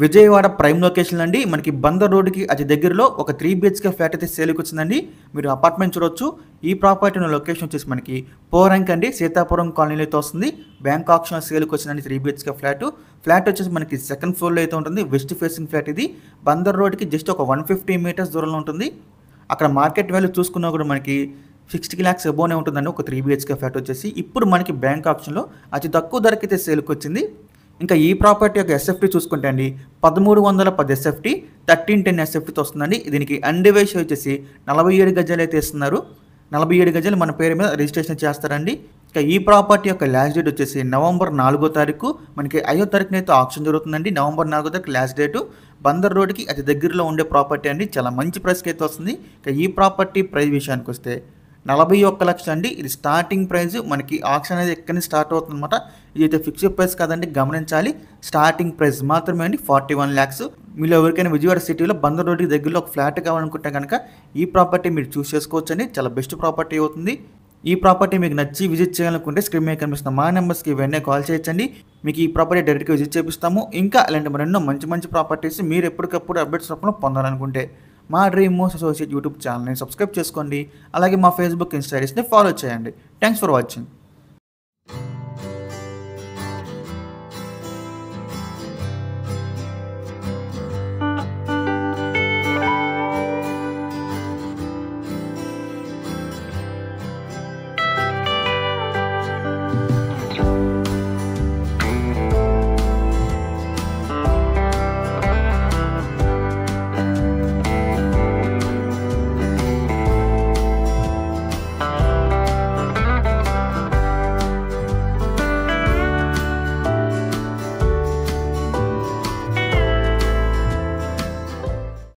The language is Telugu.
విజయవాడ ప్రైమ్ లొకేషన్ అండి. మనకి బందర్ రోడ్డుకి అతి దగ్గరలో ఒక 3 BHK ఫ్లాట్ అయితే సేల్‌కి వచ్చిందండి. మీరు అపార్ట్మెంట్ చూడొచ్చు. ఈ ప్రాపర్టీ ఉన్న లొకేషన్ వచ్చేసి మనకి పోరంకి అండి, సీతాపురం కాలనీలో అయితే వస్తుంది. బ్యాంక్ ఆప్షన్‌లో సేల్‌కి వచ్చిందండి 3 BHK ఫ్లాట్. ఫ్లాట్ వచ్చేసి మనకి సెకండ్ ఫ్లోర్‌లో అయితే ఉంటుంది. వెస్ట్ ఫేసింగ్ ఫ్లాట్ ఇది. బందర్ రోడ్డుకి జస్ట్ ఒక 150 మీటర్స్ దూరంలో ఉంటుంది. అక్కడ మార్కెట్ వాల్యూ చూసుకున్నా కూడా మనకి 60 lakhs అబోనే ఉంటుందండి ఒక 3 BHK ఫ్లాట్ వచ్చేసి. ఇప్పుడు మనకి బ్యాంక్ ఆప్షన్‌లో అతి తక్కువ ధరకైతే సేల్‌కి వచ్చింది. ఇంకా ఈ ప్రాపర్టీ యొక్క ఎస్ఎఫ్టీ చూసుకుంటే అండి 1310 ఎస్ఎఫ్టీ 1310 ఎస్ఎఫ్టీతో వస్తుందండి. దీనికి అన్డివైస్ వచ్చేసి 47 గజాలు అయితే ఇస్తున్నారు. 47 గజాలు మన పేరు మీద రిజిస్ట్రేషన్ చేస్తారండి. ఇక ఈ ప్రాపర్టీ యొక్క లాస్ట్ డేట్ వచ్చేసి నవంబర్ 4వ తారీఖు మనకి 5వ తారీఖున అయితే ఆప్షన్ జరుగుతుందండి. నవంబర్ 4వ తారీఖు లాస్ట్ డేటు. బందర్ రోడ్డుకి అతి దగ్గరలో ఉండే ప్రాపర్టీ అండి. చాలా మంచి ప్రైస్కి అయితే వస్తుంది. ఇక ఈ ప్రాపర్టీ ప్రైస్ విషయానికి వస్తే 41 లక్షలు అండి. ఇది స్టార్టింగ్ ప్రైస్. మనకి ఆక్షన్ అనేది ఎక్కడి నుంచి స్టార్ట్ అవుతుంది అనమాట. ఇదైతే ఫిక్స్డ్ ప్రైస్ కాదండి, గమనించాలి. స్టార్టింగ్ ప్రైస్ మాత్రమే అండి 41 lakhs. మీరు ఎవరికైనా విజయవాడ సిటీలో బందర్ రోడ్డుకి దగ్గరలో ఒక ఫ్లాట్ కావాలనుకుంటే కనుక ఈ ప్రాపర్టీ మీరు చూస్ చేసుకోవచ్చు అండి. చాలా బెస్ట్ ప్రాపర్టీ అవుతుంది. ఈ ప్రాపర్టీ మీకు నచ్చి విజిట్ చేయాలనుకుంటే స్క్రీన్ మీద కనిపిస్తున్న మా నెంబర్స్కి వెంటనే కాల్ చేయొచ్చండి. మీకు ఈ ప్రాపర్టీ డైరెక్ట్గా విజిట్ చేపిస్తాము. ఇంకా అలాంటి మరెన్నో మంచి ప్రాపర్టీస్ మీరు ఎప్పటికప్పుడు అప్డేట్స్ రూపంలో పొందాలనుకుంటే మా డ్రీమ్ మోస్ట్ అసోసియేట్ యూట్యూబ్ ఛానల్ని సబ్స్క్రైబ్ చేసుకోండి. అలాగే మా ఫేస్బుక్, ఇన్స్టా ఐడీస్ని ఫాలో చేయండి. Thanks for watching.